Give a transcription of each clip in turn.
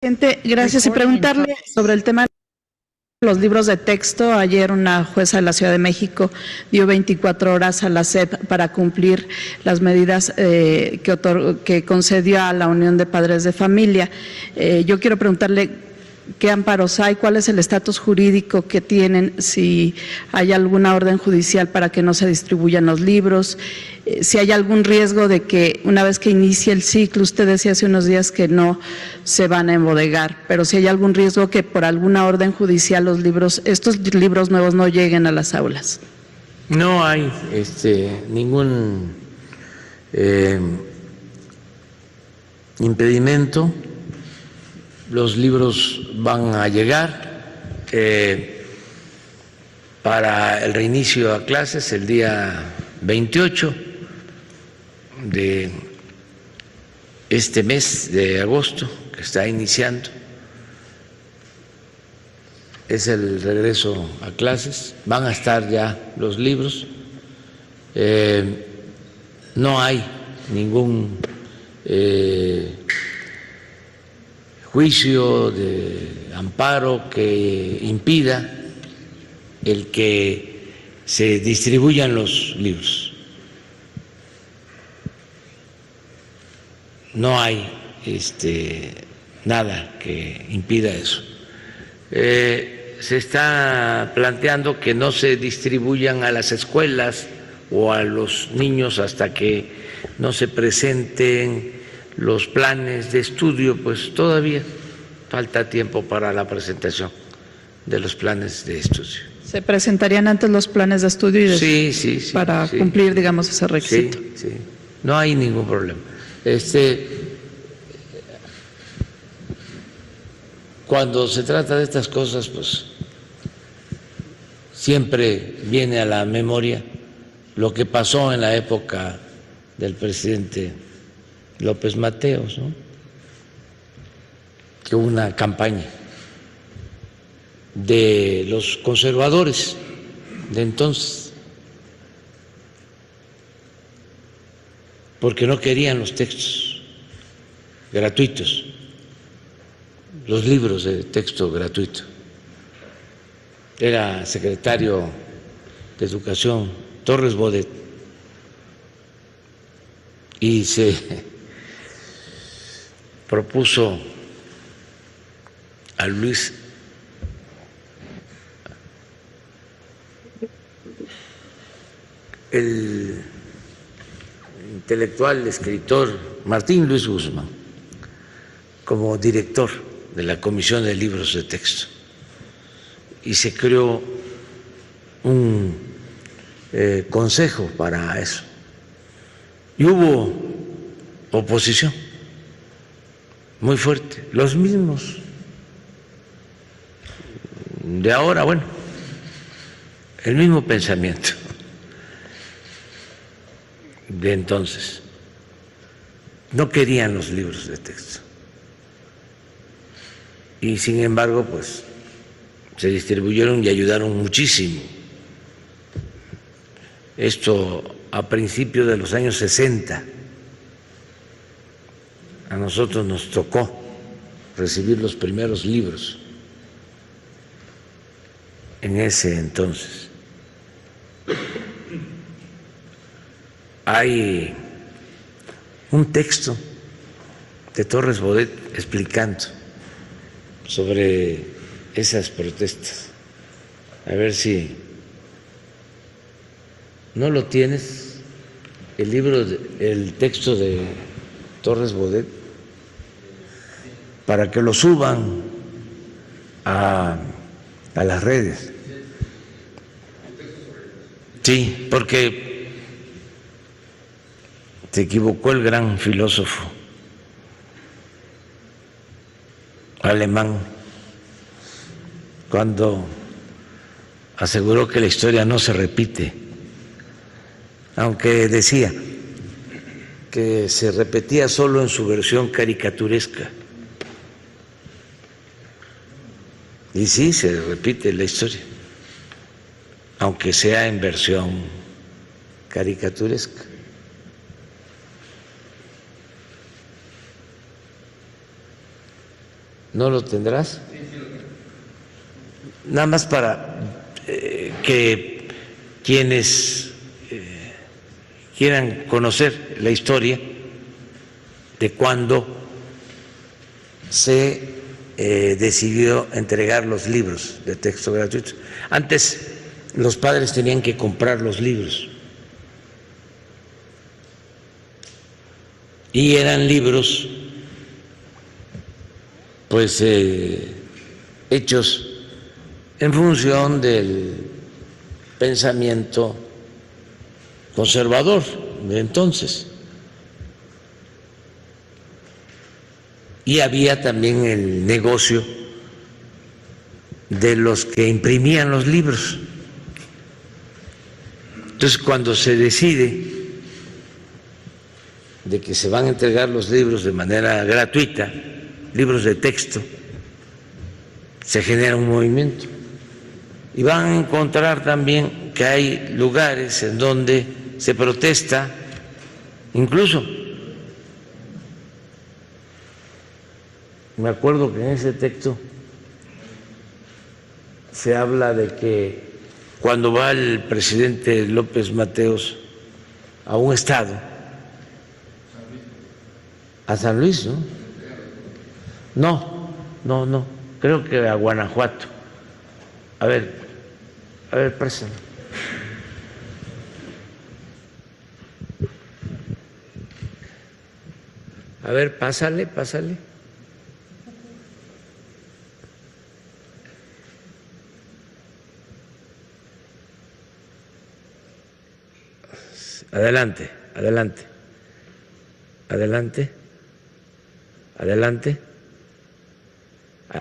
Gracias. Y preguntarle sobre el tema de los libros de texto. Ayer una jueza de la Ciudad de México dio 24 horas a la SEP para cumplir las medidas que concedió a la Unión de Padres de Familia. Yo quiero preguntarle qué amparos hay, cuál es el estatus jurídico que tienen, si hay alguna orden judicial para que no se distribuyan los libros, si hay algún riesgo de que una vez que inicie el ciclo, usted decía hace unos días que no se van a embodegar, pero si hay algún riesgo que por alguna orden judicial los libros, estos libros nuevos no lleguen a las aulas. No hay ningún impedimento. Los libros van a llegar para el reinicio a clases el día 28 de este mes de agosto que está iniciando. Es el regreso a clases, van a estar ya los libros. No hay ningún juicio de amparo que impida el que se distribuyan los libros. No hay nada que impida eso. Se está planteando que no se distribuyan a las escuelas o a los niños hasta que no se presenten los planes de estudio, pues todavía falta tiempo para la presentación de los planes de estudio. ¿Se presentarían antes los planes de estudio y sí, para cumplir, digamos, ese requisito? Sí, no hay ningún problema. Cuando se trata de estas cosas, pues siempre viene a la memoria lo que pasó en la época del presidente López Mateos, ¿no? Que hubo una campaña de los conservadores de entonces, porque no querían los textos gratuitos, los libros de texto gratuito. Era secretario de Educación Torres Bodet y se propuso a Luis el intelectual, escritor Martín Luis Guzmán como director de la Comisión de Libros de Texto y se creó un consejo para eso y hubo oposición muy fuerte, los mismos de ahora, bueno, el mismo pensamiento de entonces. No querían los libros de texto y sin embargo, pues se distribuyeron y ayudaron muchísimo. Esto a principios de los años 60. A nosotros nos tocó recibir los primeros libros en ese entonces. Hay un texto de Torres Bodet explicando sobre esas protestas. A ver si no lo tienes, el libro, el texto de Torres Bodet, para que lo suban a las redes. Sí, porque se equivocó el gran filósofo alemán cuando aseguró que la historia no se repite, aunque decía que se repetía solo en su versión caricaturesca. Y sí, se repite la historia, aunque sea en versión caricaturesca. ¿No lo tendrás? Nada más para que quienes quieran conocer la historia de cuándo se decidió entregar los libros de texto gratuitos. Antes los padres tenían que comprar los libros y eran libros pues hechos en función del pensamiento conservador de entonces. Y había también el negocio de los que imprimían los libros. Entonces, cuando se decide de que se van a entregar los libros de manera gratuita, libros de texto, se genera un movimiento. Y van a encontrar también que hay lugares en donde se protesta, incluso. Me acuerdo que en ese texto se habla de que cuando va el presidente López Mateos a un estado, a San Luis, ¿no? No, creo que a Guanajuato. A ver, préstame. A ver, pásale. Adelante.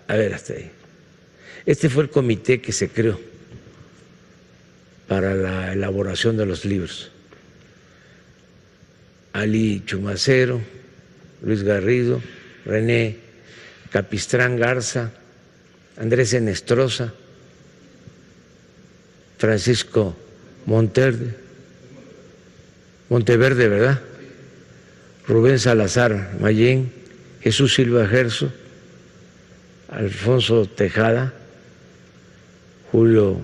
A ver, hasta ahí. Este fue el comité que se creó para la elaboración de los libros. Ali Chumacero, Luis Garrido, René Capistrán Garza, Andrés Enestrosa, Francisco Monteverde, ¿verdad? Rubén Salazar Mayén, Jesús Silva Gerso, Alfonso Tejada, Julio,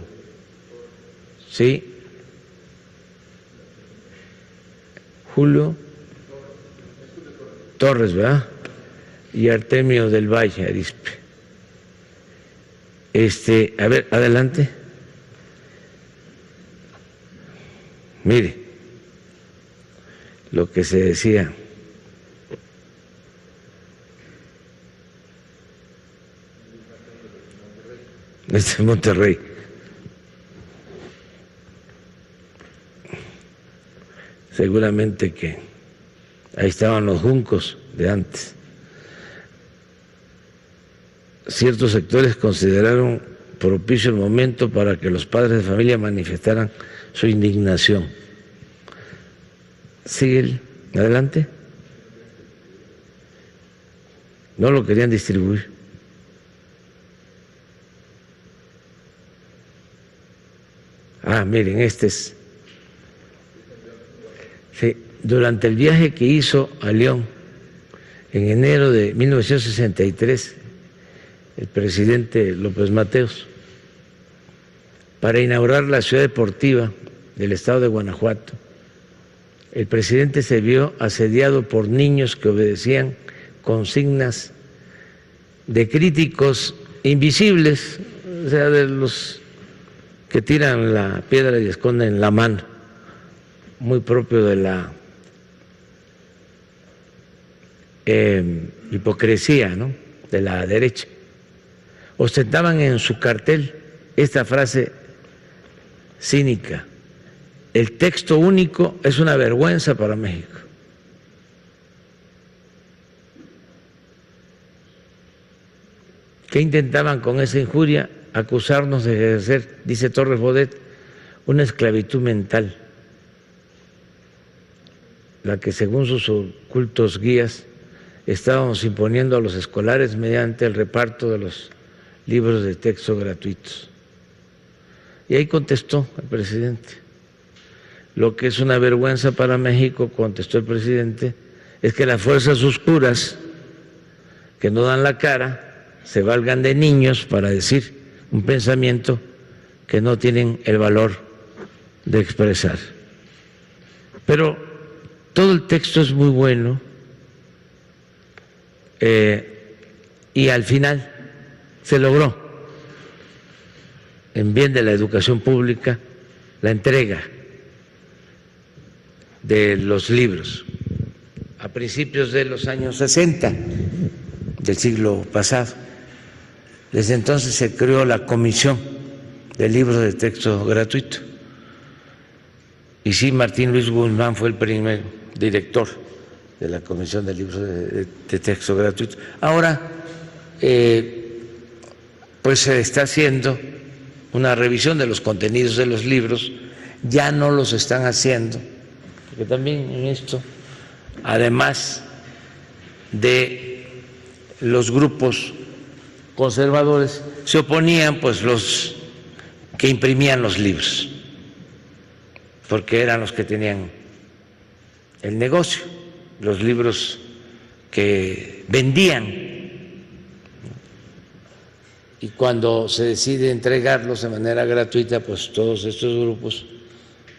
Julio Torres, ¿verdad? Y Artemio del Valle Arispe. A ver, adelante. Mire lo que se decía. Este es Monterrey. Seguramente que ahí estaban los juncos de antes. Ciertos sectores consideraron propicio el momento para que los padres de familia manifestaran su indignación. Sigue adelante. No lo querían distribuir. Miren, este es. Sí, durante el viaje que hizo a León en enero de 1963, el presidente López Mateos, para inaugurar la ciudad deportiva del estado de Guanajuato, el presidente se vio asediado por niños que obedecían consignas de críticos invisibles, o sea, de los que tiran la piedra y esconden la mano, muy propio de la hipocresía, ¿no?, de la derecha. Ostentaban en su cartel esta frase cínica: el texto único es una vergüenza para México. ¿Qué intentaban con esa injuria? Acusarnos de ejercer, dice Torres Bodet, una esclavitud mental, la que según sus ocultos guías estábamos imponiendo a los escolares mediante el reparto de los libros de texto gratuitos. Y ahí contestó el presidente: lo que es una vergüenza para México, contestó el presidente, es que las fuerzas oscuras que no dan la cara se valgan de niños para decir un pensamiento que no tienen el valor de expresar. Pero todo el texto es muy bueno y al final se logró, en bien de la educación pública, la entrega de los libros a principios de los años 60 del siglo pasado. Desde entonces se creó la Comisión de Libros de Texto Gratuito. Y sí, Martín Luis Guzmán fue el primer director de la Comisión de Libros de Texto Gratuito. Ahora, pues se está haciendo una revisión de los contenidos de los libros, ya no los están haciendo, porque también en esto, además de los grupos conservadores, se oponían pues los que imprimían los libros, porque eran los que tenían el negocio, los libros que vendían. Y cuando se decide entregarlos de manera gratuita, pues todos estos grupos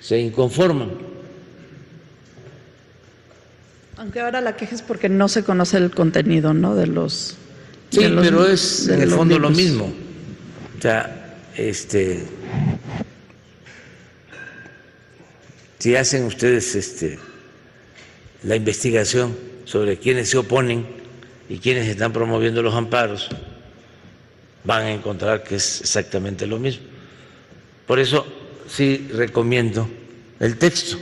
se inconforman. Aunque ahora la queja es porque no se conoce el contenido, ¿no? De los... Sí, de los, pero es en el fondo libros. lo mismo. O sea, si hacen ustedes la investigación sobre quiénes se oponen y quiénes están promoviendo los amparos, van a encontrar que es exactamente lo mismo. Por eso sí recomiendo el texto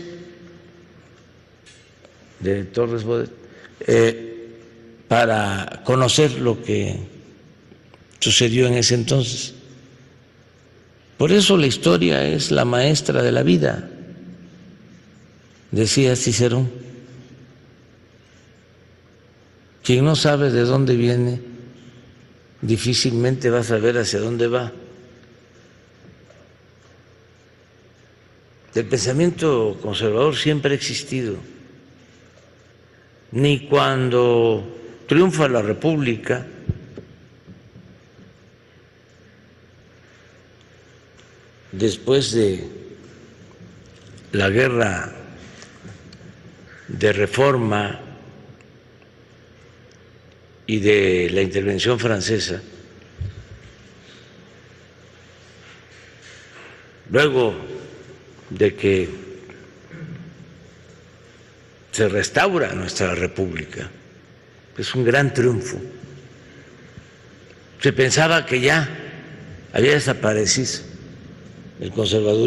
de Torres Bodet para conocer lo que sucedió en ese entonces. Por eso la historia es la maestra de la vida, decía Cicerón. Quien no sabe de dónde viene, difícilmente va a saber hacia dónde va. El pensamiento conservador siempre ha existido. Ni cuando triunfa la República, después de la guerra de reforma y de la intervención francesa, luego de que se restaura nuestra República, es un gran triunfo. Se pensaba que ya había desaparecido el conservadurismo.